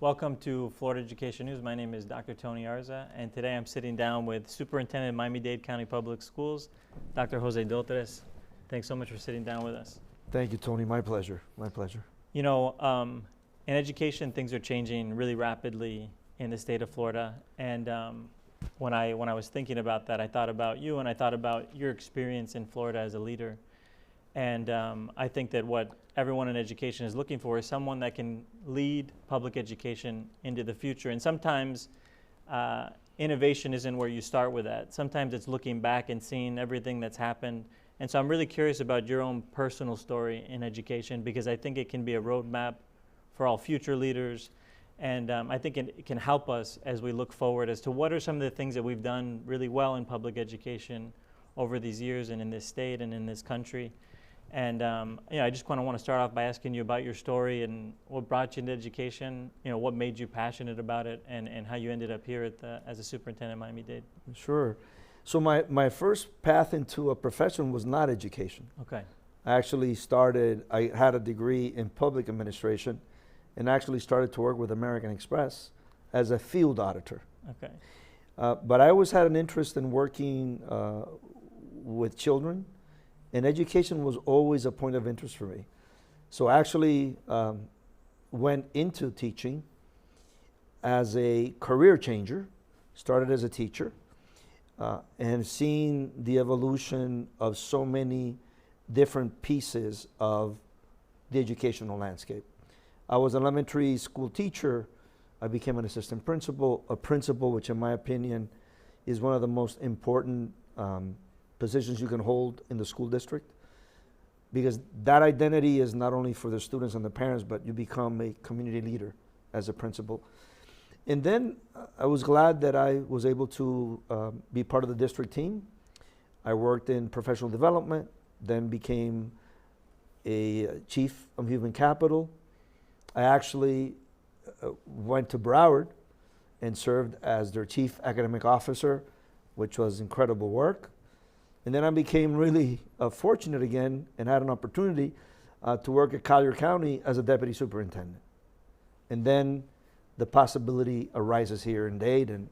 Welcome to Florida Education News. My name is Dr. Tony Arza, and today I'm sitting down with Superintendent of Miami-Dade County Public Schools, Dr. José Dotres. Thanks so much for sitting down with us. Thank you, Tony. My pleasure. My pleasure. You know, in education, things are changing really rapidly in the state of Florida, and when I was thinking about that, I thought about you, and I thought about your experience in Florida as a leader. And I think that what everyone in education is looking for is someone that can lead public education into the future. And sometimes innovation isn't where you start with that. Sometimes it's looking back and seeing everything that's happened. And so I'm really curious about your own personal story in education, because I think it can be a roadmap for all future leaders. And I think it can help us as we look forward as to what are some of the things that we've done really well in public education over these years and in this state and in this country. And I just kind of want to start off by asking you about your story and what brought you into education, what made you passionate about it, and how you ended up here as a superintendent at Miami-Dade. Sure. So my first path into a profession was not education. Okay. I had a degree in public administration and actually started to work with American Express as a field auditor. Okay. But I always had an interest in working with children. And education was always a point of interest for me. So I actually went into teaching as a career changer, started as a teacher, and seeing the evolution of so many different pieces of the educational landscape. I was an elementary school teacher. I became an assistant principal, a principal, which in my opinion is one of the most important positions you can hold in the school district, because that identity is not only for the students and the parents, but you become a community leader as a principal. And then I was glad that I was able to be part of the district team. I worked in professional development, then became a chief of human capital. I actually went to Broward and served as their chief academic officer, which was incredible work. And then I became really fortunate again and had an opportunity to work at Collier County as a deputy superintendent. And then the possibility arises here in Dade, and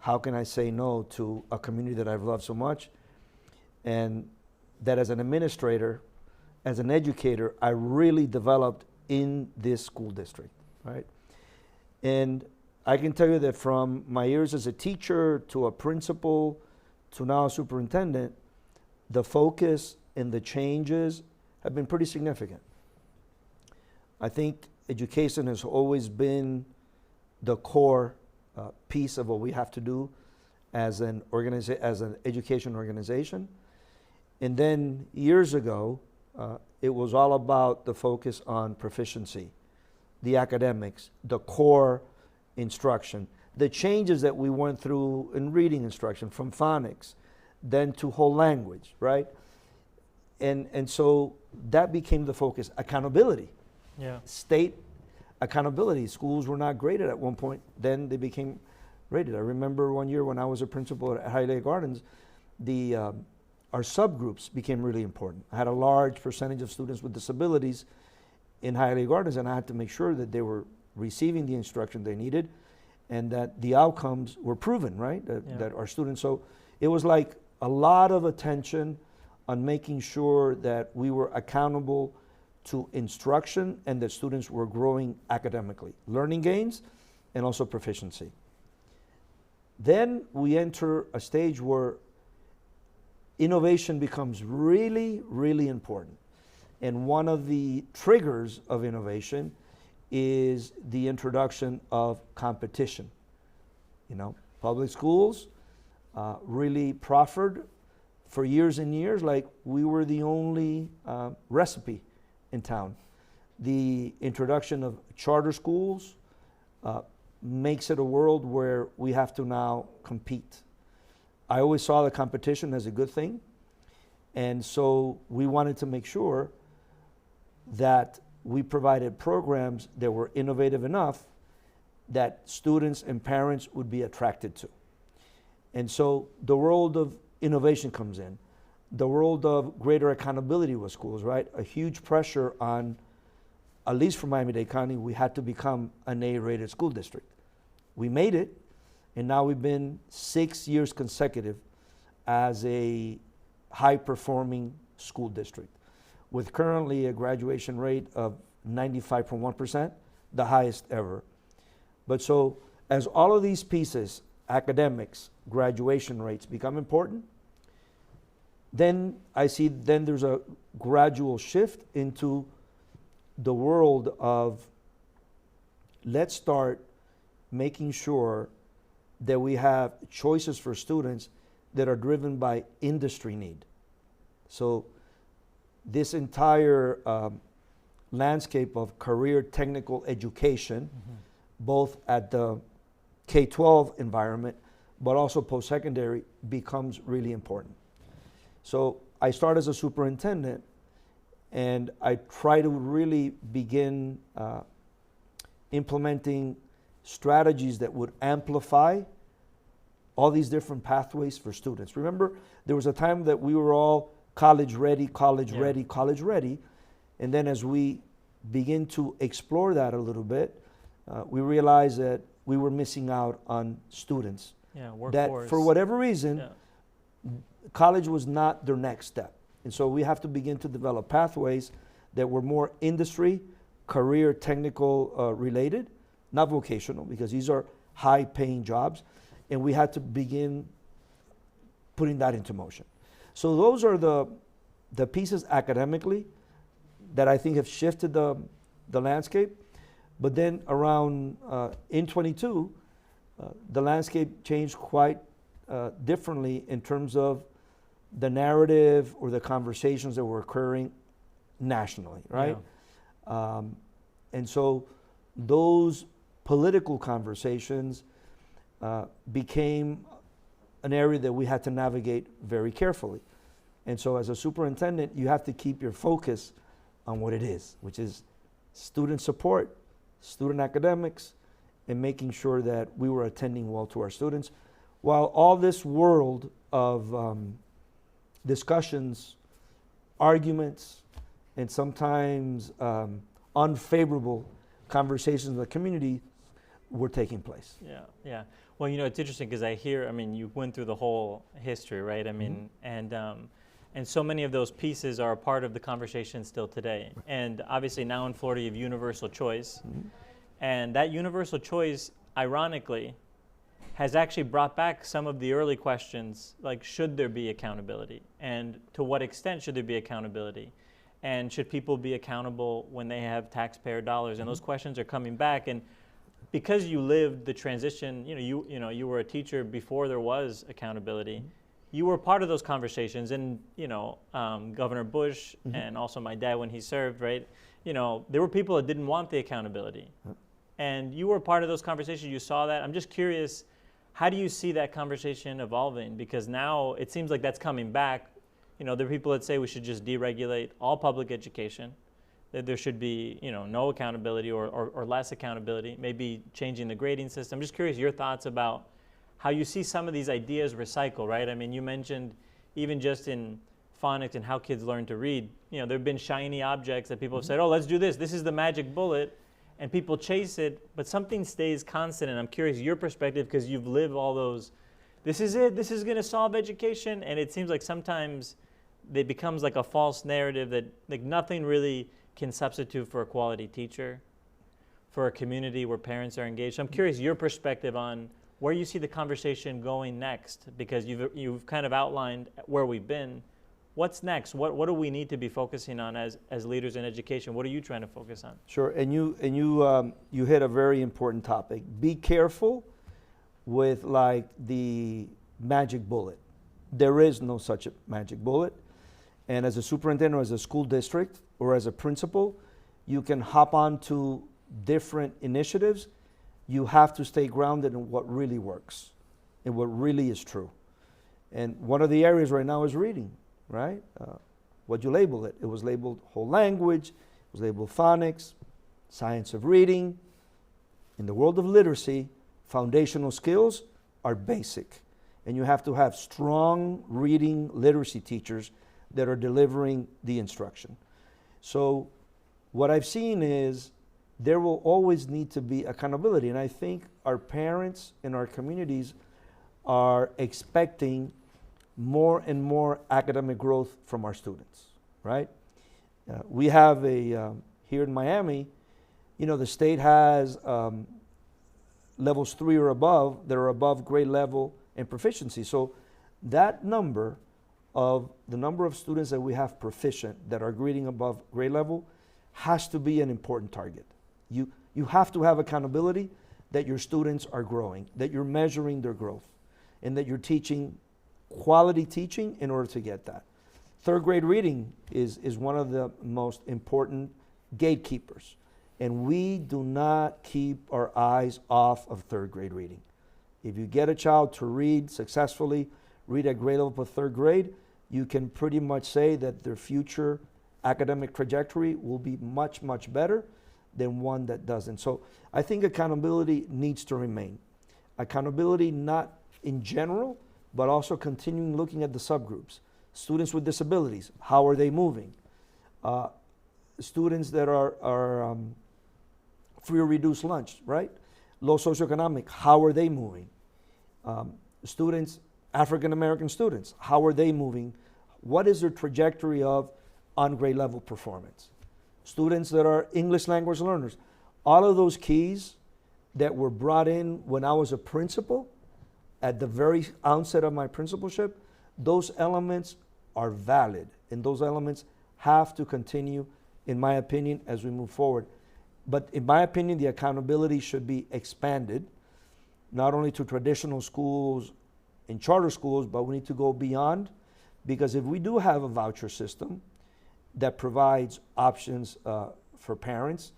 how can I say no to a community that I've loved so much, and that as an administrator, as an educator, I really developed in this school district, right? And I can tell you that from my years as a teacher to a principal to now a superintendent, the focus and the changes have been pretty significant. I think education has always been the core piece of what we have to do as an education organization. And then years ago, it was all about the focus on proficiency, the academics, the core instruction, the changes that we went through in reading instruction from phonics, then to whole language, right? And so that became the focus. Accountability. Yeah. State accountability. Schools were not graded at one point, then they became rated. I remember one year when I was a principal at Hialeah Gardens, our subgroups became really important. I had a large percentage of students with disabilities in Hialeah Gardens, and I had to make sure that they were receiving the instruction they needed and that the outcomes were proven, right? That our students, so it was like a lot of attention on making sure that we were accountable to instruction and that students were growing academically, learning gains and also proficiency. Then we enter a stage where innovation becomes really, really important. And one of the triggers of innovation is the introduction of competition. Public schools really proffered for years and years like we were the only recipe in town. The introduction of charter schools makes it a world where we have to now compete. I always saw the competition as a good thing, and so we wanted to make sure that we provided programs that were innovative enough that students and parents would be attracted to. And so the world of innovation comes in, the world of greater accountability with schools, right? A huge pressure on at least for Miami-Dade County, we had to become an A-rated school district. We made it, and now we've been 6 years consecutive as a high-performing school district, with currently a graduation rate of 95.1%, the highest ever. But so as all of these pieces, academics, graduation rates, become important, then I see then there's a gradual shift into the world of let's start making sure that we have choices for students that are driven by industry need. So this entire landscape of career technical education, both at the K-12 environment, but also post-secondary, becomes really important. So I start as a superintendent, and I try to really begin implementing strategies that would amplify all these different pathways for students. Remember, there was a time that we were all college ready, college ready, college ready. And then as we begin to explore that a little bit, we realized that we were missing out on students. Workforce. That for whatever reason, college was not their next step. And so we have to begin to develop pathways that were more industry, career, technical related, not vocational, because these are high paying jobs. And we had to begin putting that into motion. So those are the pieces academically that I think have shifted the landscape. But then around in 22, the landscape changed quite differently in terms of the narrative or the conversations that were occurring nationally, right? And so those political conversations became an area that we had to navigate very carefully. And so as a superintendent, you have to keep your focus on what it is, which is student support, student academics, and making sure that we were attending well to our students, while all this world of discussions, arguments, and sometimes unfavorable conversations in the community were taking place. Yeah. Well, it's interesting because you went through the whole history, right? And so many of those pieces are a part of the conversation still today. And obviously now in Florida, you have universal choice. And that universal choice, ironically, has actually brought back some of the early questions, like should there be accountability? And to what extent should there be accountability? And should people be accountable when they have taxpayer dollars? And those questions are coming back. And because you lived the transition, you were a teacher before there was accountability. You were part of those conversations, and Governor Bush and also my dad when he served, right? There were people that didn't want the accountability, and you were part of those conversations. You saw that. I'm just curious, how do you see that conversation evolving? Because now it seems like that's coming back. There are people that say we should just deregulate all public education, that there should be no accountability or less accountability, maybe changing the grading system. I'm just curious your thoughts about how you see some of these ideas recycle, right? You mentioned even just in phonics and how kids learn to read, there have been shiny objects that people have said, oh, let's do this. This is the magic bullet. And people chase it, but something stays constant. And I'm curious your perspective, because you've lived all those, this is it, this is going to solve education. And it seems like sometimes it becomes like a false narrative that like nothing really can substitute for a quality teacher, for a community where parents are engaged. So I'm curious your perspective on where you see the conversation going next, because you've kind of outlined where we've been. What's next? What do we need to be focusing on as leaders in education? What are you trying to focus on? Sure, and you hit a very important topic. Be careful with like the magic bullet. There is no such a magic bullet. And as a superintendent or as a school district or as a principal, you can hop on to different initiatives. You have to stay grounded in what really works and what really is true. And one of the areas right now is reading, right? What you label it. It was labeled whole language, it was labeled phonics, science of reading. In the world of literacy, foundational skills are basic. And you have to have strong reading literacy teachers that are delivering the instruction. So what I've seen is there will always need to be accountability. And I think our parents in our communities are expecting more and more academic growth from our students, right? We have here in Miami, the state has levels 3 or above that are above grade level and proficiency. So that number of the number of students that we have proficient that are grading above grade level has to be an important target. You have to have accountability that your students are growing, that you're measuring their growth, and that you're teaching quality teaching in order to get that. Third grade reading is one of the most important gatekeepers. And we do not keep our eyes off of third grade reading. If you get a child to read successfully, read at grade level for third grade, you can pretty much say that their future academic trajectory will be much, much better than one that doesn't. So I think accountability needs to remain. Accountability not in general, but also continuing looking at the subgroups. Students with disabilities, how are they moving? Students that are free or reduced lunch, right? Low socioeconomic, how are they moving? Students, African American students, how are they moving? What is their trajectory of on grade level performance? Students that are English language learners, all of those keys that were brought in when I was a principal, at the very onset of my principalship, those elements are valid, and those elements have to continue, in my opinion, as we move forward. But in my opinion, the accountability should be expanded, not only to traditional schools and charter schools, but we need to go beyond, because if we do have a voucher system that provides options for parents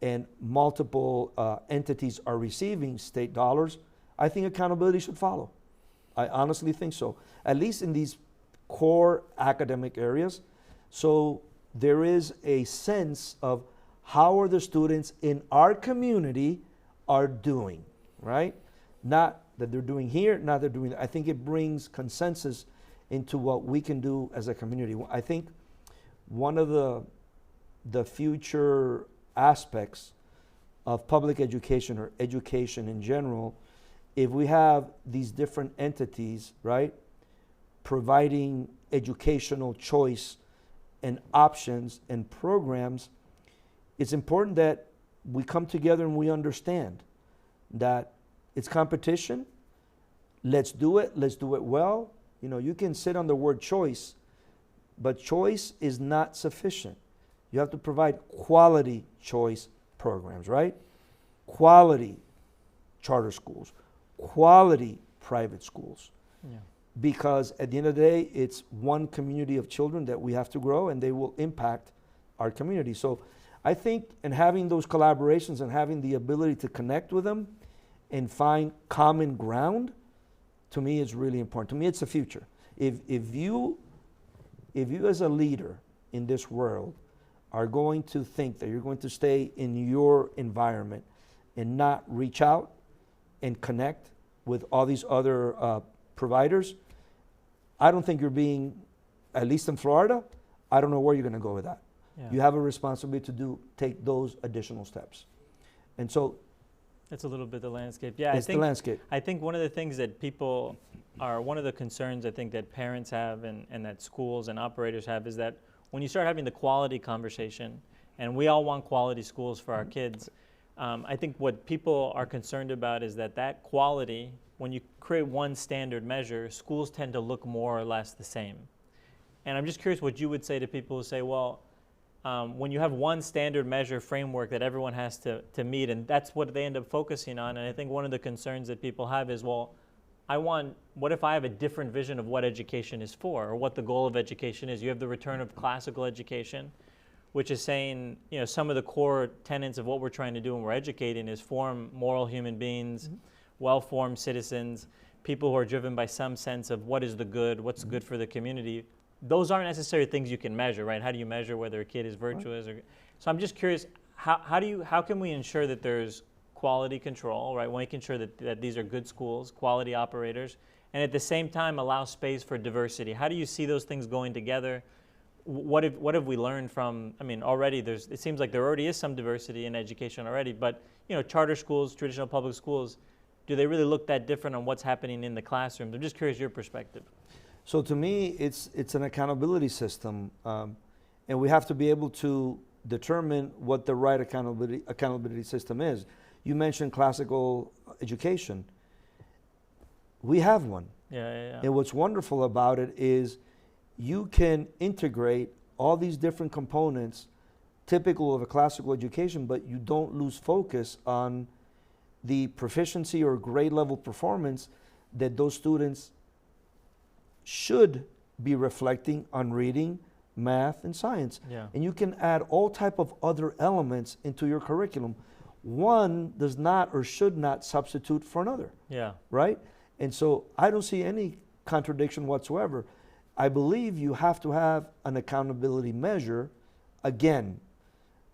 and multiple entities are receiving state dollars, I think accountability should follow. I honestly think so, at least in these core academic areas. So there is a sense of how are the students in our community are doing, right? Not that they're doing here, not they're doing that. I think it brings consensus into what we can do as a community. I think one of the future aspects of public education or education in general, if we have these different entities, right, providing educational choice and options and programs, it's important that we come together and we understand that it's competition. Let's do it well. You can sit on the word choice, but choice is not sufficient. You have to provide quality choice programs, right? Quality charter schools, quality private schools. Yeah. Because at the end of the day, it's one community of children that we have to grow, and they will impact our community. So I think in having those collaborations and having the ability to connect with them and find common ground, to me is really important. To me, it's the future. If you as a leader in this world are going to think that you're going to stay in your environment and not reach out and connect with all these other providers, I don't think you're being, at least in Florida, I don't know where you're going to go with that. Yeah. You have a responsibility to take those additional steps. And so that's a little bit the landscape. Yeah, it's the landscape. I think one of the things that people are, one of the concerns I think that parents have and that schools and operators have is that when you start having the quality conversation, and we all want quality schools for our kids, I think what people are concerned about is that quality, when you create one standard measure, schools tend to look more or less the same. And I'm just curious what you would say to people who say, well, when you have one standard measure framework that everyone has to meet, and that's what they end up focusing on, and I think one of the concerns that people have is, well, what if I have a different vision of what education is for, or what the goal of education is? You have the return of classical education, which is saying, some of the core tenets of what we're trying to do when we're educating is form moral human beings, well-formed citizens, people who are driven by some sense of what is the good, what's good for the community. Those aren't necessarily things you can measure, right? How do you measure whether a kid is virtuous? So I'm just curious, how can we ensure that there's quality control, right? Making sure that these are good schools, quality operators, and at the same time allow space for diversity. How do you see those things going together? what have we learned from, I mean, already it seems like there already is some diversity in education already, but, charter schools, traditional public schools, do they really look that different on what's happening in the classrooms? I'm just curious your perspective. So to me, it's an accountability system, and we have to be able to determine what the right accountability system is. You mentioned classical education. We have one. Yeah. And what's wonderful about it is you can integrate all these different components typical of a classical education, but you don't lose focus on the proficiency or grade level performance that those students should be reflecting on reading, math, and science. Yeah. And you can add all type of other elements into your curriculum. One does not or should not substitute for another. Yeah. Right? And so I don't see any contradiction whatsoever. I believe you have to have an accountability measure, again,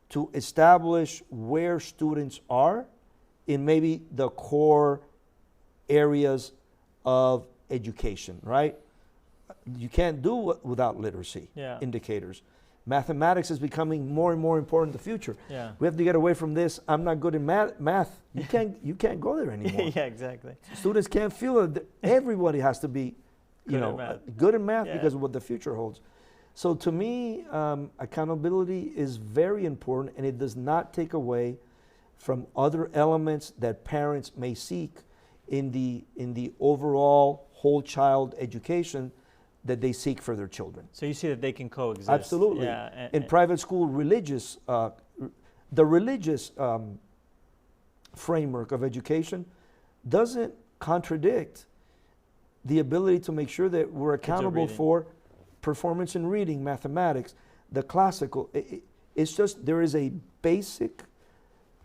to establish where students are in maybe the core areas of education, right? You can't do it without literacy indicators. Mathematics is becoming more and more important in the future. Yeah. We have to get away from this. I'm not good in math. You can't go there anymore. Yeah, exactly. Students can't feel that everybody has to be, good in math because of what the future holds. So to me, accountability is very important, and it does not take away from other elements that parents may seek in the overall whole child education that they seek for their children. So you see that they can coexist. Absolutely. Yeah. In private school, the religious framework of education doesn't contradict the ability to make sure that we're accountable for performance in reading, mathematics, the classical. It's just there is a basic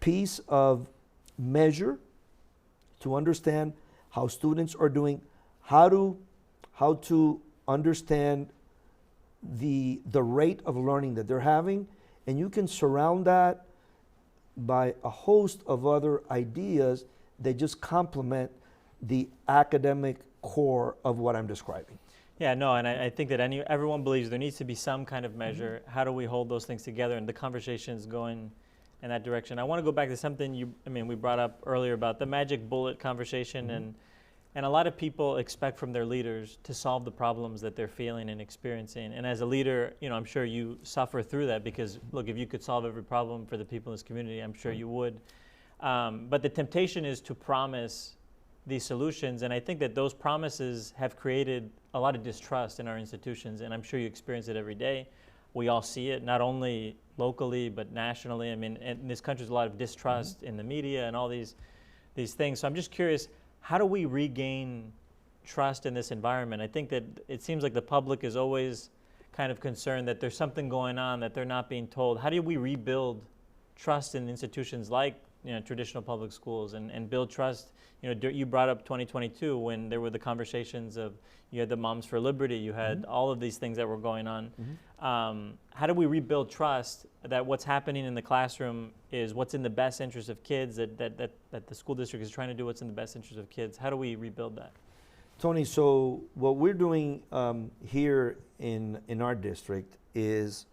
piece of measure to understand how students are doing, how to understand the rate of learning that they're having, and you can surround that by a host of other ideas that just complement the academic core of what I'm describing. Yeah, no, and I think that everyone believes there needs to be some kind of measure. Mm-hmm. How do we hold those things together? And the conversation is going in that direction. I want to go back to something we brought up earlier about the magic bullet conversation, mm-hmm. and a lot of people expect from their leaders to solve the problems that they're feeling and experiencing. And as a leader, I'm sure you suffer through that because, look, if you could solve every problem for the people in this community, I'm sure you would. But the temptation is to promise these solutions, and I think that those promises have created a lot of distrust in our institutions, and I'm sure you experience it every day. We all see it, not only locally, but nationally. I mean, in this country, there's a lot of distrust mm-hmm. in the media and all these things. So I'm just curious, how do we regain trust in this environment? I think that it seems like the public is always kind of concerned that there's something going on that they're not being told. How do we rebuild trust in institutions like traditional public schools and build trust? You brought up 2022 when there were the conversations of, you had the Moms for Liberty, you had mm-hmm. all of these things that were going on. Mm-hmm. How do we rebuild trust that what's happening in the classroom is what's in the best interest of kids, that the school district is trying to do what's in the best interest of kids? How do we rebuild that? Tony, so what we're doing here in our district is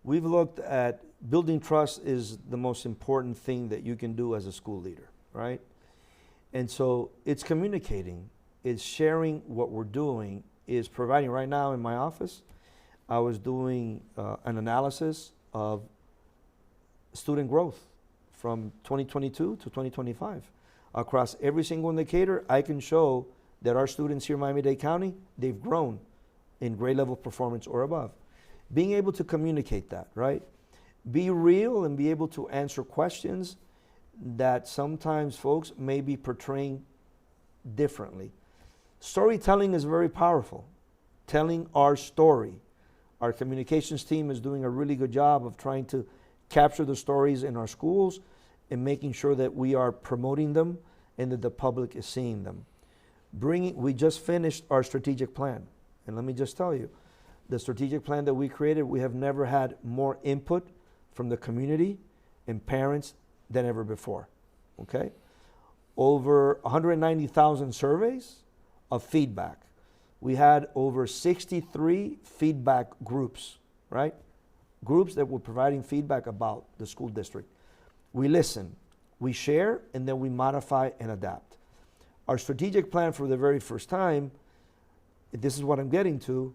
we've looked at building trust is the most important thing that you can do as a school leader, right? And so it's communicating, it's sharing what we're doing, is providing. Right now in my office, I was doing an analysis of student growth from 2022 to 2025. Across every single indicator, I can show that our students here in Miami-Dade County, they've grown in grade level performance or above. Being able to communicate that, right? Be real and be able to answer questions that sometimes folks may be portraying differently. Storytelling is very powerful. Telling our story. Our communications team is doing a really good job of trying to capture the stories in our schools and making sure that we are promoting them and that the public is seeing them. We just finished our strategic plan. And let me just tell you, the strategic plan that we created, we have never had more input from the community and parents than ever before, okay? Over 190,000 surveys of feedback. We had over 63 feedback groups, right? Groups that were providing feedback about the school district. We listen, we share, and then we modify and adapt. Our strategic plan for the very first time, this is what I'm getting to,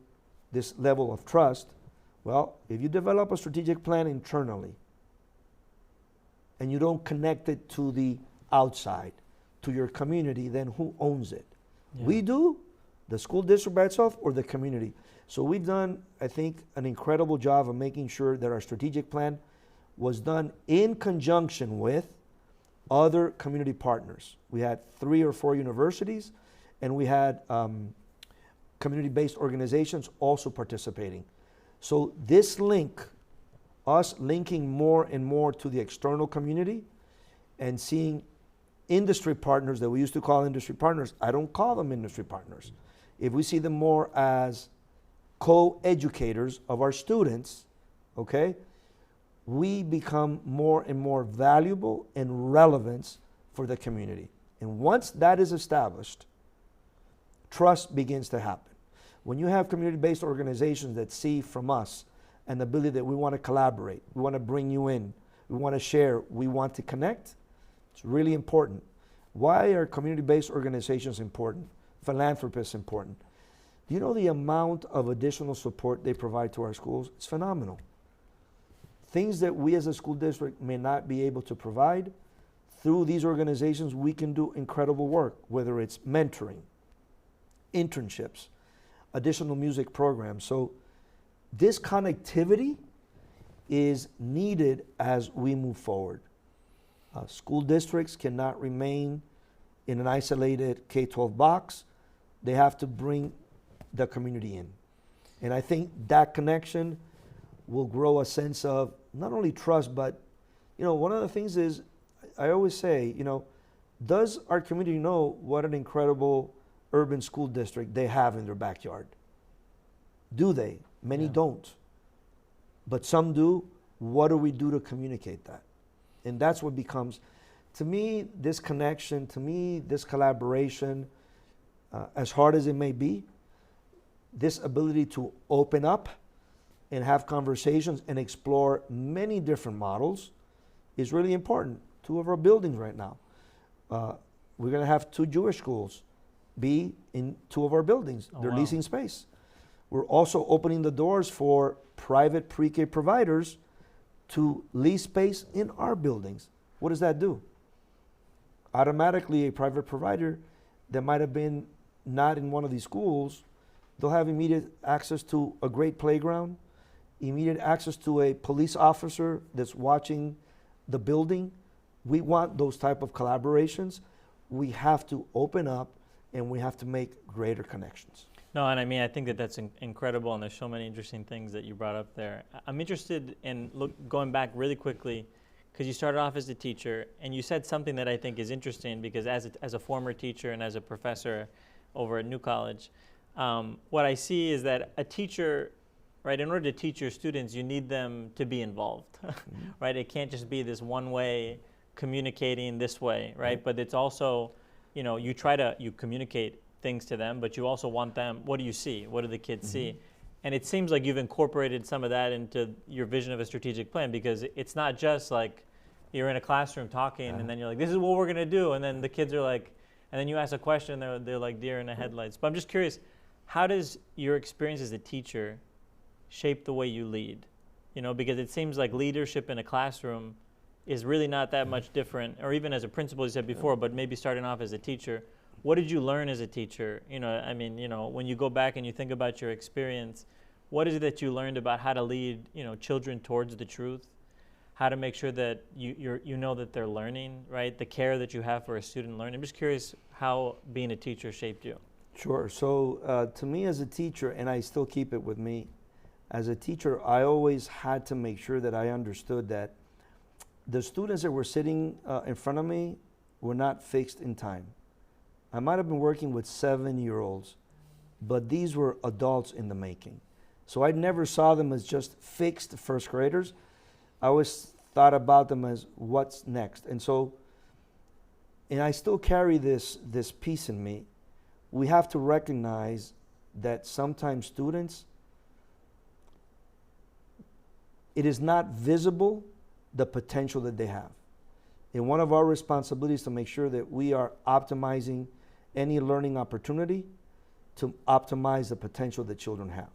this level of trust. Well, if you develop a strategic plan internally and you don't connect it to the outside, to your community, then who owns it? Yeah. We do, the school district by itself, or the community. So we've done, I think, an incredible job of making sure that our strategic plan was done in conjunction with other community partners. We had 3 or 4 universities, and we had community-based organizations also participating. So this link, us linking more and more to the external community and seeing industry partners that we used to call industry partners, I don't call them industry partners. If we see them more as co-educators of our students, okay, we become more and more valuable and relevant for the community. And once that is established, trust begins to happen. When you have community-based organizations that see from us an ability that we want to collaborate, we want to bring you in, we want to share, we want to connect, it's really important. Why are community-based organizations important? Philanthropists important? Do you know the amount of additional support they provide to our schools? It's phenomenal. Things that we as a school district may not be able to provide, through these organizations we can do incredible work, whether it's mentoring, internships, additional music programs. So this connectivity is needed as we move forward. School districts cannot remain in an isolated K-12 box. They have to bring the community in. And I think that connection will grow a sense of not only trust, but, you know, one of the things is, I always say, you know, does our community know what an incredible urban school district they have in their backyard? Do they? Many don't. But some do. What do we do to communicate that? And that's what becomes, to me, this connection, to me, this collaboration, as hard as it may be, this ability to open up and have conversations and explore many different models is really important. 2 of our buildings right now. We're going to have 2 Jewish schools be in 2 of our buildings. Oh, They're wow. leasing space. We're also opening the doors for private pre-K providers to lease space in our buildings. What does that do? Automatically, a private provider that might have been not in one of these schools, they'll have immediate access to a great playground, immediate access to a police officer that's watching the building. We want those type of collaborations. We have to open up and we have to make greater connections. No, and I mean, I think that that's incredible, and there's so many interesting things that you brought up there. I'm interested in going back really quickly, because you started off as a teacher, and you said something that I think is interesting, because as a former teacher and as a professor over at New College, what I see is that a teacher, right, in order to teach your students, you need them to be involved, right? It can't just be this one way communicating this way, right? But it's also, you know, you communicate things to them, but you also want them, what do you see? What do the kids see? And it seems like you've incorporated some of that into your vision of a strategic plan, because it's not just like you're in a classroom talking and then you're like, this is what we're going to do. And then the kids are like, and then you ask a question, they're like deer in the headlights. But I'm just curious, how does your experience as a teacher shape the way you lead? You know, because it seems like leadership in a classroom is really not that much different, or even as a principal, you said before, but maybe starting off as a teacher. What did you learn as a teacher? You know, I mean, you know, when you go back and you think about your experience, what is it that you learned about how to lead, you know, children towards the truth? How to make sure that you know that they're learning, right? The care that you have for a student learning. I'm just curious how being a teacher shaped you. Sure. So to me as a teacher, and I still keep it with me, as a teacher, I always had to make sure that I understood that the students that were sitting in front of me were not fixed in time. I might have been working with 7-year-olds, but these were adults in the making. So I never saw them as just fixed first graders. I always thought about them as what's next. And so, and I still carry this piece in me. We have to recognize that sometimes students it is not visible the potential that they have. And one of our responsibilities is to make sure that we are optimizing any learning opportunity to optimize the potential that children have.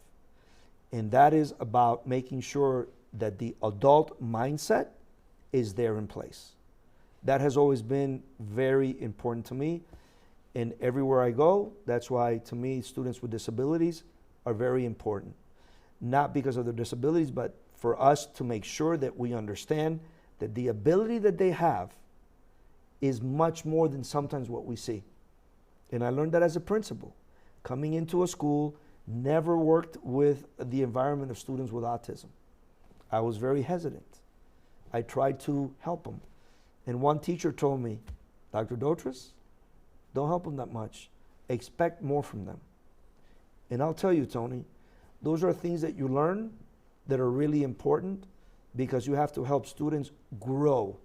And that is about making sure that the adult mindset is there in place. That has always been very important to me. And everywhere I go, that's why to me students with disabilities are very important. Not because of their disabilities, but for us to make sure that we understand that the ability that they have is much more than sometimes what we see. And I learned that as a principal. Coming into a school, never worked with the environment of students with autism. I was very hesitant. I tried to help them. And one teacher told me, Dr. Dotres, don't help them that much. Expect more from them. And I'll tell you, Tony, those are things that you learn that are really important because you have to help students grow,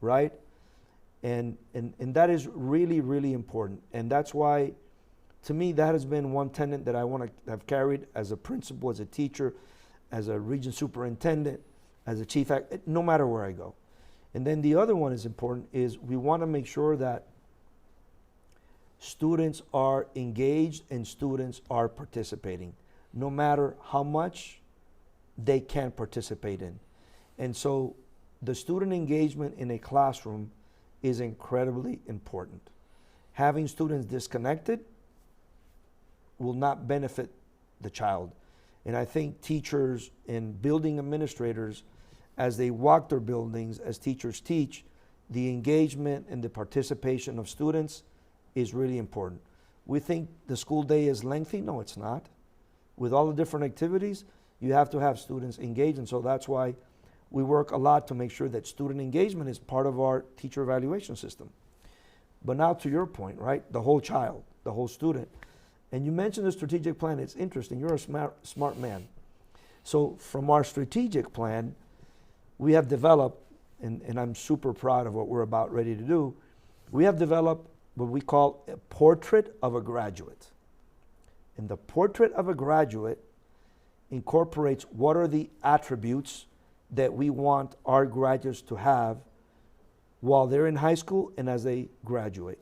right? And that is really, really important. And that's why, to me, that has been one tenet that I want to have carried as a principal, as a teacher, as a region superintendent, as a chief, no matter where I go. And then the other one is important is we want to make sure that students are engaged and students are participating, no matter how much they can participate in. And so the student engagement in a classroom is incredibly important. Having students disconnected will not benefit the child. And I think teachers and building administrators, as they walk their buildings, as teachers teach, the engagement and the participation of students is really important. We think the school day is lengthy. No, it's not. With all the different activities, you have to have students engaged. And so that's why we work a lot to make sure that student engagement is part of our teacher evaluation system. But now to your point, right? The whole child, the whole student. And you mentioned the strategic plan. It's interesting. You're a smart man. So from our strategic plan, we have developed, and I'm super proud of what we're about ready to do, we have developed what we call a portrait of a graduate. And the portrait of a graduate incorporates what are the attributes that we want our graduates to have while they're in high school and as they graduate.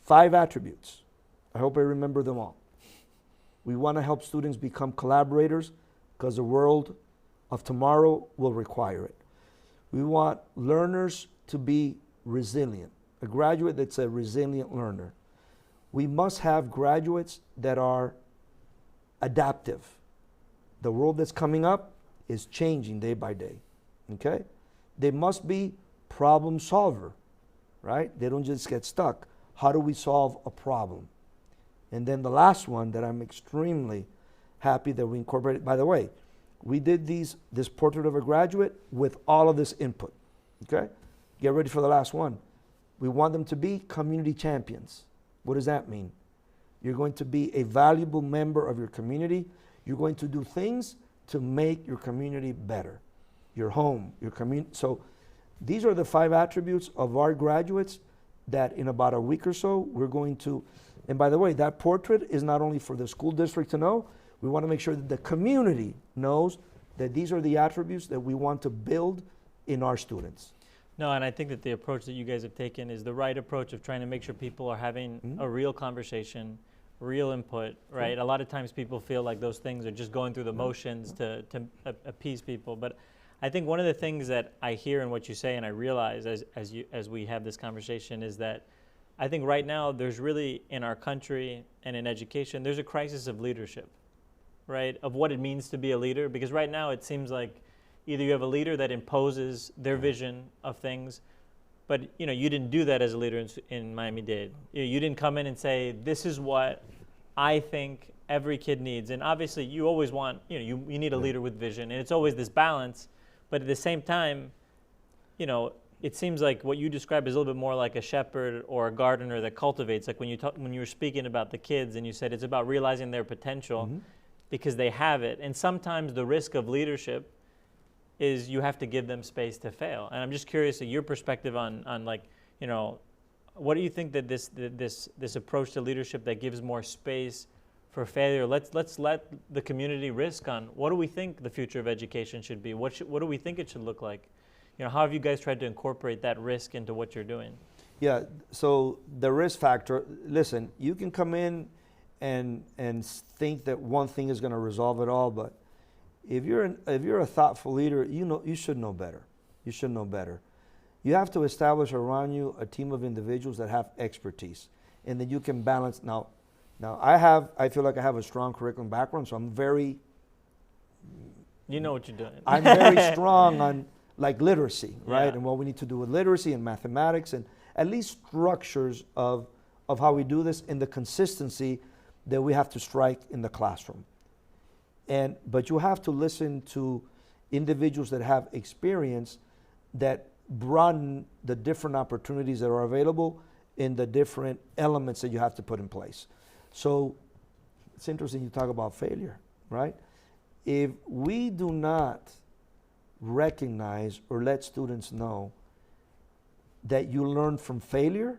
5 attributes. I hope I remember them all. We want to help students become collaborators because the world of tomorrow will require it. We want learners to be resilient. A graduate that's a resilient learner. We must have graduates that are adaptive. The world that's coming up is changing day by day, okay? They must be problem solver, right? They don't just get stuck. How do we solve a problem? And then the last one that I'm extremely happy that we incorporated, by the way, we did this portrait of a graduate with all of this input, okay? Get ready for the last one. We want them to be community champions. What does that mean? You're going to be a valuable member of your community. You're going to do things to make your community better. Your home, your community. So these are the 5 attributes of our graduates that in about a week or so, we're going to, and by the way, that portrait is not only for the school district to know, we want to make sure that the community knows that these are the attributes that we want to build in our students. No, and I think that the approach that you guys have taken is the right approach of trying to make sure people are having a real conversation, real input, right? A lot of times people feel like those things are just going through the motions to appease people. But I think one of the things that I hear in what you say and I realize as we have this conversation is that I think right now there's really, in our country and in education, there's a crisis of leadership, right? Of what it means to be a leader. Because right now it seems like either you have a leader that imposes their vision of things, but you didn't do that as a leader in Miami-Dade. You didn't come in and say, this is what I think every kid needs. And obviously you always want, you need a leader with vision, and it's always this balance. But at the same time, it seems like what you describe is a little bit more like a shepherd or a gardener that cultivates. Like when you were speaking about the kids and you said it's about realizing their potential because they have it. And sometimes the risk of leadership is you have to give them space to fail. And I'm just curious of your perspective on what do you think that this approach to leadership that gives more space for failure. Let's let the community risk on what do we think the future of education should be? What do we think it should look like? You know, how have you guys tried to incorporate that risk into what you're doing? Yeah, so the risk factor, listen, you can come in and think that one thing is going to resolve it all, but if you're a thoughtful leader, you should know better. You should know better. You have to establish around you a team of individuals that have expertise, and then you can balance. Now I feel like I have a strong curriculum background, so I'm very. You know what you're doing. I'm very strong on like literacy, right? Yeah. And what we need to do with literacy and mathematics, and at least structures of how we do this, and the consistency that we have to strike in the classroom. But you have to listen to individuals that have experience that broaden the different opportunities that are available in the different elements that you have to put in place. So it's interesting you talk about failure, right? If we do not recognize or let students know that you learn from failure,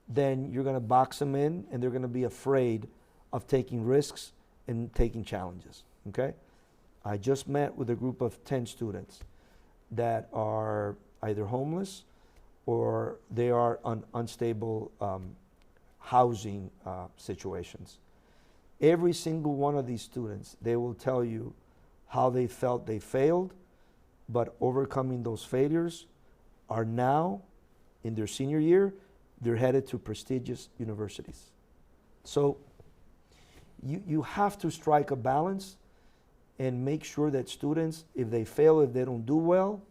then you're going to box them in and they're going to be afraid of taking risks and taking challenges, okay? I just met with a group of 10 students that are either homeless or they are on unstable housing situations. Every single one of these students, they will tell you how they felt they failed, but overcoming those failures are now, in their senior year, they're headed to prestigious universities. So you have to strike a balance and make sure that students, if they fail, if they don't do well,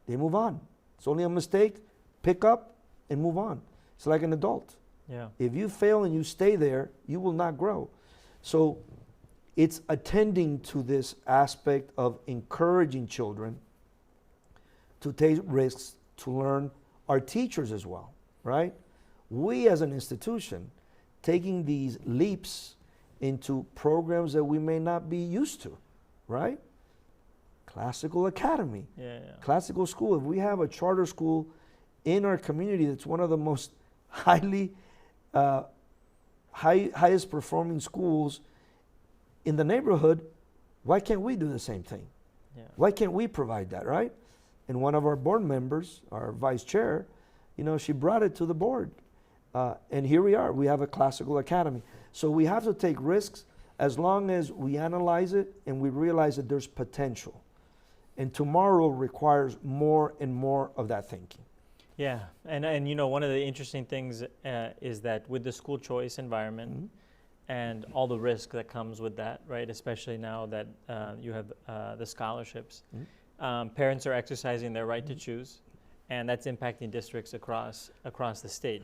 they move on. It's only a mistake, pick up and move on. It's like an adult. Yeah. If you fail and you stay there, you will not grow. So it's attending to this aspect of encouraging children to take risks, to learn, our teachers as well, right? We as an institution, taking these leaps into programs that we may not be used to, right? Classical academy, classical school. If we have a charter school in our community that's one of the most highest performing schools in the neighborhood, why can't we do the same thing? Yeah. Why can't we provide that, right? And one of our board members, our vice chair, she brought it to the board. And here we are, we have a classical academy. So we have to take risks as long as we analyze it and we realize that there's potential. And tomorrow requires more and more of that thinking. Yeah, and one of the interesting things is that with the school choice environment, mm-hmm. and all the risk that comes with that, right? Especially now that you have the scholarships. Mm-hmm. Parents are exercising their right mm-hmm. to choose, and that's impacting districts across the state.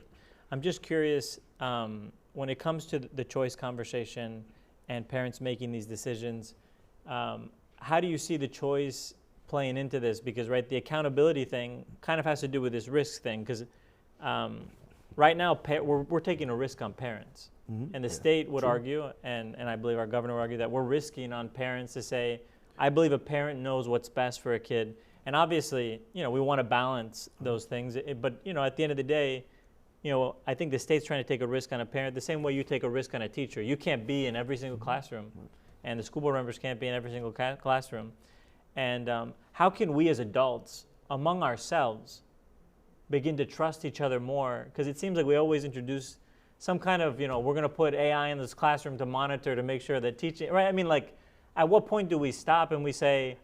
I'm just curious, when it comes to the choice conversation and parents making these decisions, how do you see the choice playing into this? Because, right, the accountability thing kind of has to do with this risk thing, because right now we're taking a risk on parents. Mm-hmm. And the state would argue, and I believe our governor would argue, that we're risking on parents to say, I believe a parent knows what's best for a kid. And obviously, we want to balance those things. But, at the end of the day, I think the state's trying to take a risk on a parent the same way you take a risk on a teacher. You can't be in every single classroom, and the school board members can't be in every single classroom. And how can we as adults, among ourselves, begin to trust each other more? Because it seems like we always introduce some kind of, we're going to put AI in this classroom to monitor, to make sure that teaching, right? I mean, like, at what point do we stop and we say,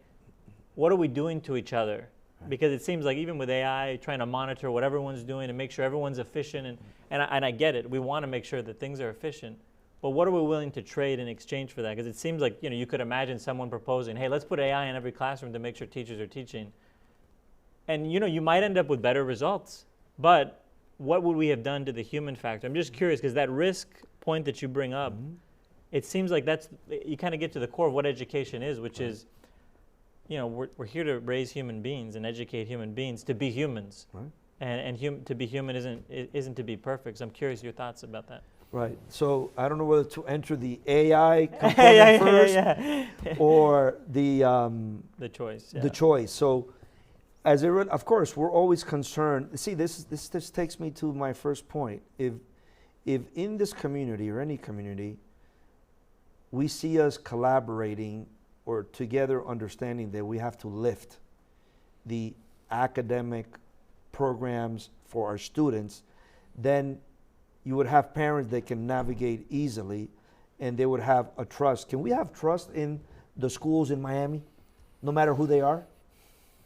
what are we doing to each other? Because it seems like even with AI, trying to monitor what everyone's doing and make sure everyone's efficient, and I get it, we want to make sure that things are efficient, but what are we willing to trade in exchange for that? Because it seems like, you could imagine someone proposing, hey, let's put AI in every classroom to make sure teachers are teaching. And, you might end up with better results, but what would we have done to the human factor? I'm just curious, because that risk point that you bring up, mm-hmm. it seems like you kind of get to the core of what education is, which is, we're here to raise human beings and educate human beings to be humans. Right. And to be human isn't to be perfect. So I'm curious your thoughts about that. Right. So I don't know whether to enter the AI component first or the choice. Yeah. The choice. So of course, we're always concerned. See, this takes me to my first point. If in this community or any community, we see us collaborating or together understanding that we have to lift the academic programs for our students, then you would have parents that can navigate easily and they would have a trust. Can we have trust in the schools in Miami, no matter who they are?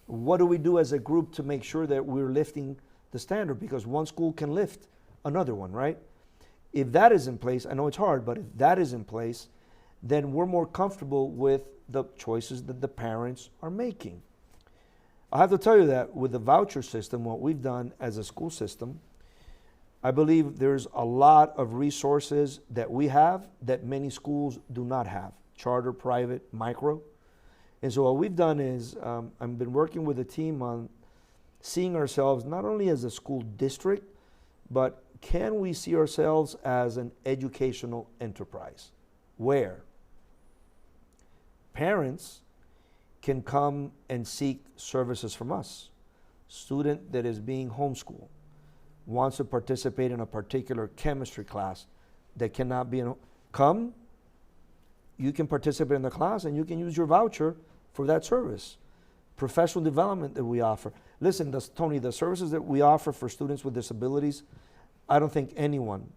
What do we do as a group to make sure that we're lifting the standard? Because one school can lift another one, right? If that is in place, I know it's hard, but if that is in place, then we're more comfortable with the choices that the parents are making. I have to tell you that with the voucher system, what we've done as a school system, I believe there's a lot of resources that we have that many schools do not have, charter, private, micro. And so what we've done is I've been working with a team on seeing ourselves not only as a school district, but can we see ourselves as an educational enterprise where parents can come and seek services from us. Student that is being homeschooled wants to participate in a particular chemistry class that cannot be come, you can participate in the class and you can use your voucher for that service. Professional development that we offer. Listen, Tony, the services that we offer for students with disabilities, I don't think anyone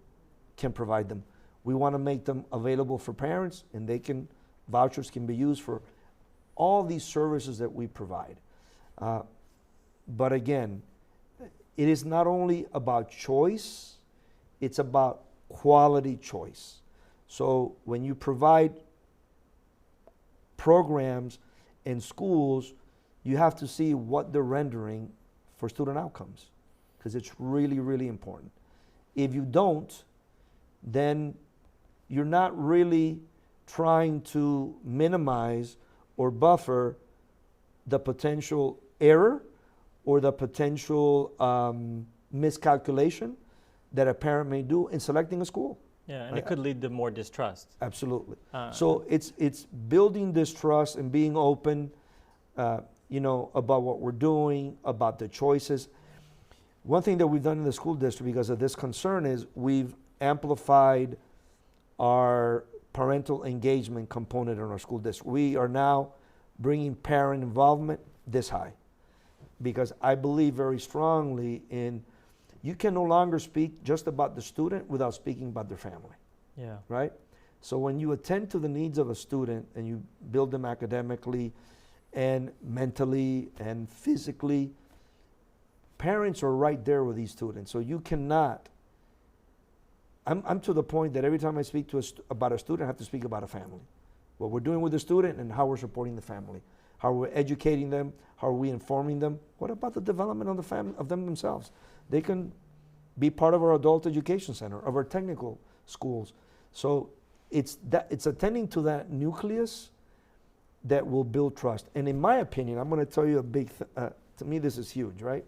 can provide them. We want to make them available for parents, and vouchers can be used for all these services that we provide. But again, it is not only about choice, it's about quality choice. So when you provide programs in schools, you have to see what they're rendering for student outcomes, because it's really, really important. If you don't, then you're not really trying to minimize or buffer the potential error or the potential miscalculation that a parent may do in selecting a school. Yeah, and it could lead to more distrust. Absolutely. So it's building this trust and being open, about what we're doing, about the choices. One thing that we've done in the school district because of this concern is we've amplified our parental engagement component in our school district. We are now bringing parent involvement this high because I believe very strongly in you can no longer speak just about the student without speaking about their family. Yeah. Right? So when you attend to the needs of a student and you build them academically and mentally and physically, parents are right there with these students. So you cannot, I'm to the point that every time I speak to about a student, I have to speak about a family. What we're doing with the student and how we're supporting the family. How we're educating them, how are we informing them. What about the development of the family, of them themselves? They can be part of our adult education center, of our technical schools. So it's attending to that nucleus that will build trust. And in my opinion, I'm going to tell you a big, to me this is huge, right?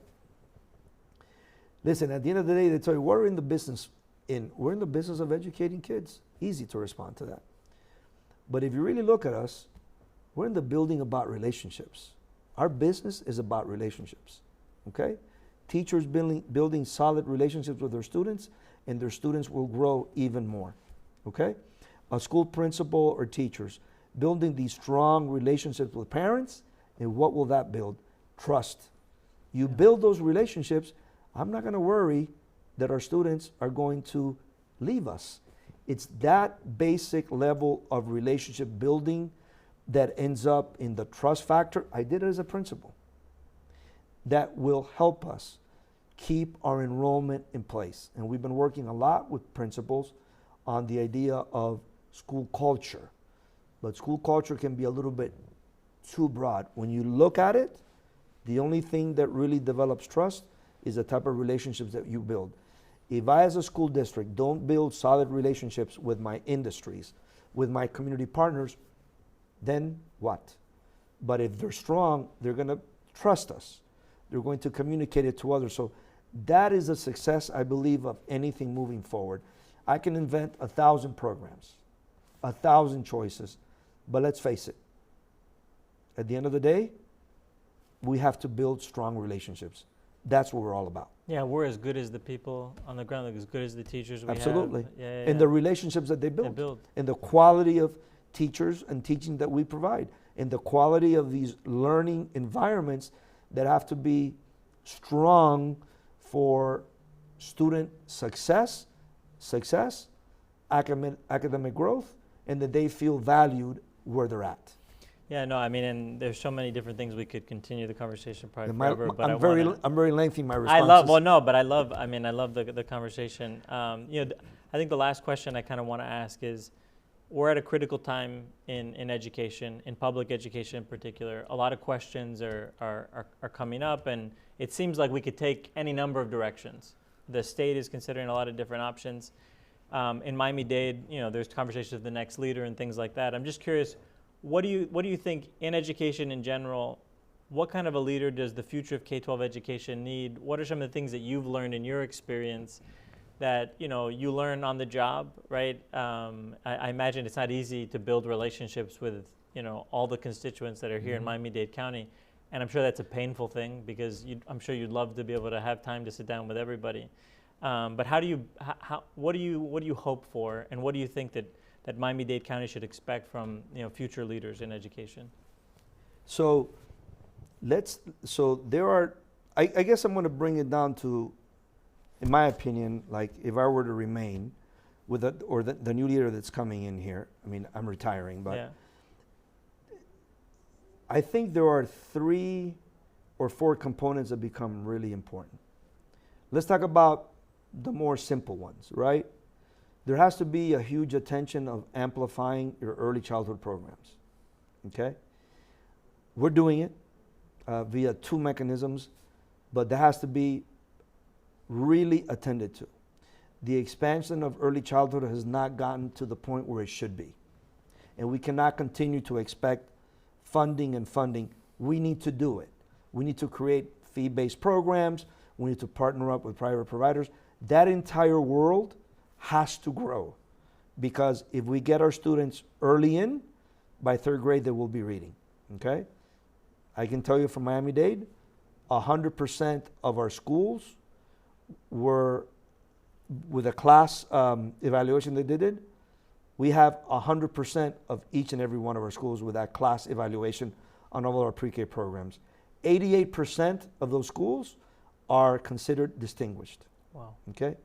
Listen, at the end of the day, they tell you, we're in the business of educating kids. Easy to respond to that. But if you really look at us, we're in the building about relationships. Our business is about relationships, okay? Teachers building solid relationships with their students, and their students will grow even more, okay? A school principal or teachers building these strong relationships with parents, and what will that build? Trust. You build those relationships, I'm not going to worry that our students are going to leave us. It's that basic level of relationship building that ends up in the trust factor. I did it as a principal. That will help us keep our enrollment in place. And we've been working a lot with principals on the idea of school culture. But school culture can be a little bit too broad. When you look at it, the only thing that really develops trust is the type of relationships that you build. If I as a school district don't build solid relationships with my industries, with my community partners, then what? But if they're strong, they're going to trust us. They're going to communicate it to others. So that is a success, I believe, of anything moving forward. I can invent 1,000 programs, 1,000 choices, but let's face it. At the end of the day, we have to build strong relationships. That's what we're all about. Yeah, we're as good as the people on the ground, like as good as the teachers we Absolutely. have. Yeah, And the relationships that they they build. build. And the quality of teachers and teaching that we provide, and the quality of these learning environments that have to be strong for student success, academic growth, and that they feel valued where they're at. Yeah, no, I mean, and there's so many different things we could continue the conversation probably And forever, but I'm very lengthy in my I responses. love the conversation. I think the last question I kind of want to ask is, we're at a critical time in education, in public education in particular. A lot of questions are coming up, and it seems like we could take any number of directions. The state is considering a lot of different options. In Miami-Dade, there's conversations of the next leader and things like that. I'm just curious, what do you think in education in general, what kind of a leader does the future of K-12 education need? What are some of the things that you've learned in your experience that you learn on the job, right? I imagine it's not easy to build relationships with all the constituents that are here in Miami-Dade County, and I'm sure that's a painful thing because I'm sure you'd love to be able to have time to sit down with everybody. But what do you hope for, and what do you think that Miami-Dade County should expect from future leaders in education? So there are, I guess I'm going to bring it down to, in my opinion, like if I were to remain with the new leader that's coming in here, I mean, I'm retiring, but Yeah. I think there are 3 or 4 components that become really important. Let's talk about the more simple ones, right? There has to be a huge attention of amplifying your early childhood programs, okay? We're doing it via 2 mechanisms, but that has to be really attended to. The expansion of early childhood has not gotten to the point where it should be. And we cannot continue to expect funding. We need to do it. We need to create fee-based programs. We need to partner up with private providers. That entire world has to grow, because if we get our students early in, by 3rd grade they will be reading, okay? I can tell you from Miami-Dade, 100% of our schools were, with a class evaluation that they did, we have 100% of each and every one of our schools with that class evaluation on all of our pre-K programs. 88% of those schools are considered distinguished. Wow. Okay?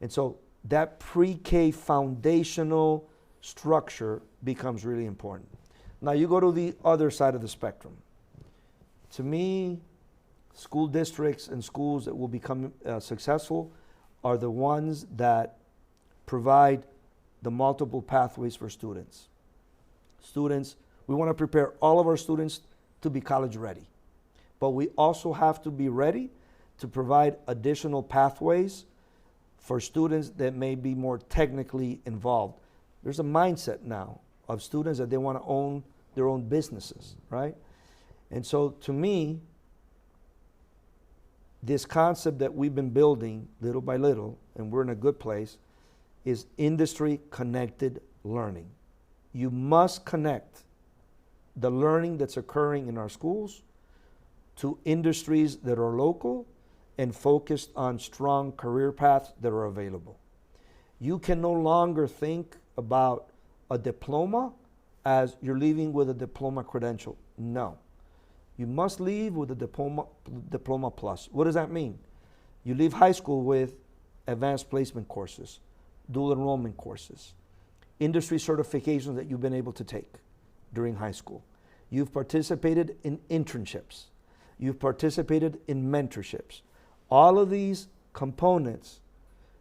And so that pre-K foundational structure becomes really important. Now you go to the other side of the spectrum. To me, school districts and schools that will become successful are the ones that provide the multiple pathways for students. We want to prepare all of our students to be college ready, but we also have to be ready to provide additional pathways for students that may be more technically involved. There's a mindset now of students that they want to own their own businesses, right? And so to me, this concept that we've been building little by little, and we're in a good place, is industry connected learning. You must connect the learning that's occurring in our schools to industries that are local and focused on strong career paths that are available. You can no longer think about a diploma as you're leaving with a diploma credential. No. You must leave with a diploma plus. What does that mean? You leave high school with advanced placement courses, dual enrollment courses, industry certifications that you've been able to take during high school. You've participated in internships. You've participated in mentorships. All of these components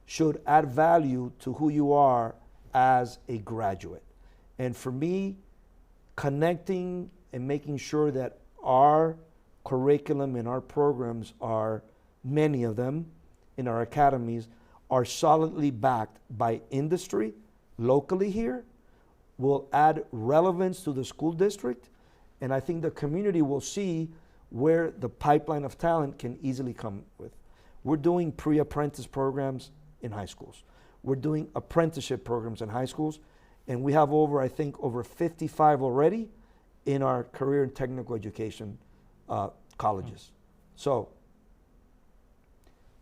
should add value to who you are as a graduate. And for me, connecting and making sure that our curriculum and our programs are, many of them in our academies, are solidly backed by industry locally here, will add relevance to the school district, and I think the community will see where the pipeline of talent can easily come with. We're doing pre-apprentice programs in high schools. We're doing apprenticeship programs in high schools, and we have over 55 already in our career and technical education colleges. So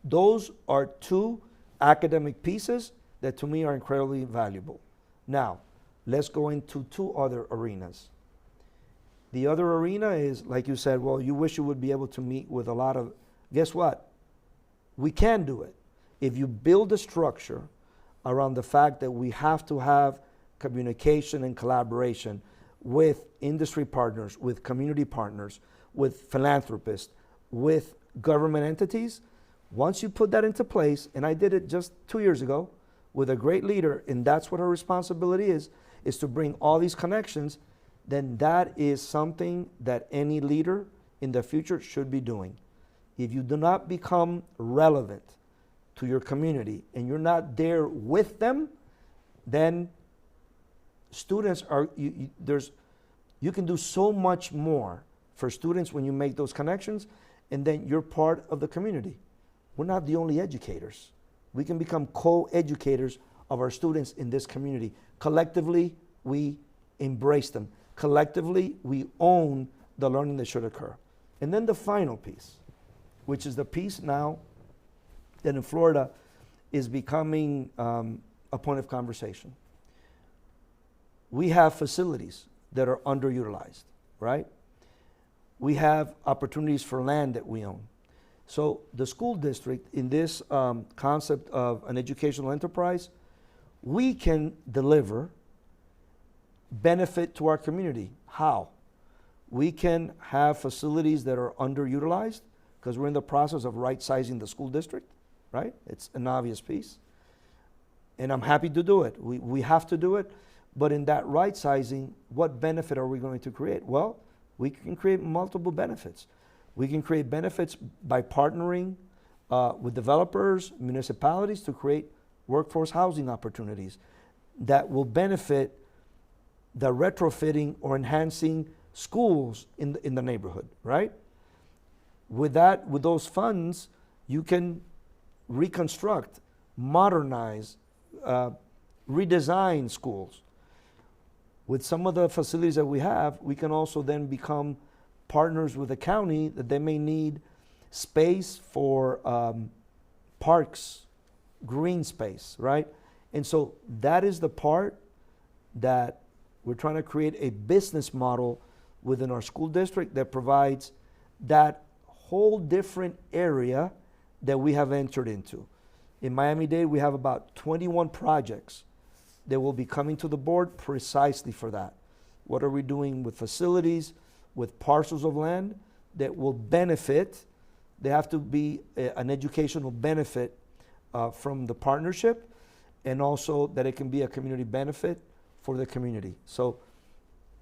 Those are two academic pieces that to me are incredibly valuable. Now, let's go into two other arenas. The other arena is, like you said, well, you wish you would be able to meet with a lot of, guess what? We can do it. If you build a structure around the fact that we have to have communication and collaboration with industry partners, with community partners, with philanthropists, with government entities, once you put that into place, and I did it just 2 years ago with a great leader, and that's what our responsibility is to bring all these connections, then that is something that any leader in the future should be doing. If you do not become relevant to your community and you're not there with them, then students are, you can do so much more for students when you make those connections, and then you're part of the community. We're not the only educators. We can become co-educators of our students in this community. Collectively, we embrace them. Collectively, we own the learning that should occur. And then the final piece, which is the piece now that in Florida is becoming a point of conversation. We have facilities that are underutilized, right? We have opportunities for land that we own. So the school district, in this concept of an educational enterprise, we can deliver benefit to our community. How? We can have facilities that are underutilized because we're in the process of right-sizing the school district, right? It's an obvious piece. And I'm happy to do it. We have to do it. But in that right-sizing, what benefit are we going to create? Well, we can create multiple benefits. We can create benefits by partnering with developers, municipalities to create workforce housing opportunities that will benefit the retrofitting or enhancing schools in the neighborhood, right? With those funds, you can reconstruct, modernize, redesign schools. With some of the facilities that we have, we can also then become partners with the county that they may need space for parks, green space, right? And so that is the part that we're trying to create a business model within our school district that provides that whole different area that we have entered into. In Miami-Dade, we have about 21 projects that will be coming to the board precisely for that. What are we doing with facilities, with parcels of land that will benefit? They have to be an educational benefit from the partnership, and also that it can be a community benefit for the community. So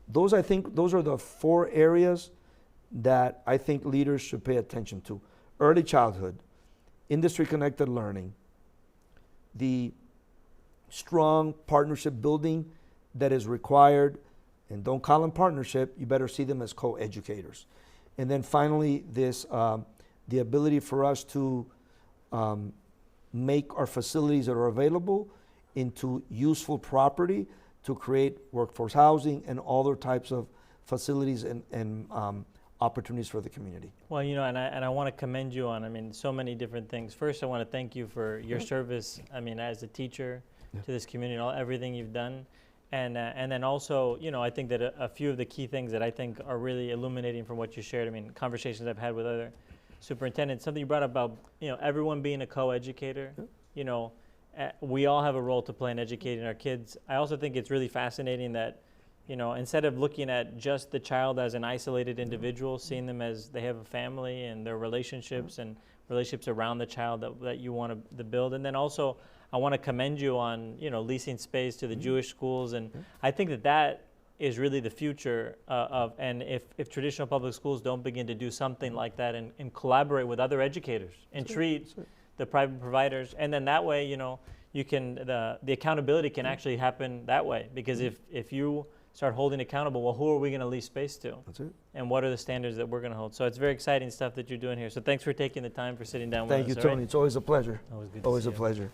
those, I think, those are the 4 areas that I think leaders should pay attention to. Early childhood, industry-connected learning, the strong partnership building that is required, and don't call them partnership, you better see them as co-educators. And then finally, this the ability for us to make our facilities that are available into useful property to create workforce housing and other types of facilities and opportunities for the community. Well, you know, and I want to commend you on, I mean, so many different things. First, I want to thank you for your service, I mean, as a teacher to this community, and everything you've done. And then also, you know, I think that a few of the key things that I think are really illuminating from what you shared, I mean, conversations I've had with other superintendents, something you brought up about, you know, everyone being a co-educator, you know, we all have a role to play in educating our kids. I also think it's really fascinating that, you know, instead of looking at just the child as an isolated individual, seeing them as they have a family and their relationships and relationships around the child that you want to build. And then also, I want to commend you on, you know, leasing space to the Jewish schools. And I think that is really the future of, and if traditional public schools don't begin to do something like that and collaborate with other educators and treat the private providers, and then that way, you know, you can, the accountability can actually happen that way. Because if you start holding accountable, well, who are we going to lease space to? That's it. And what are the standards that we're going to hold? So it's very exciting stuff that you're doing here. So thanks for taking the time, for sitting down with us. Thank you, Tony. It's always a pleasure. Always good. Always a pleasure.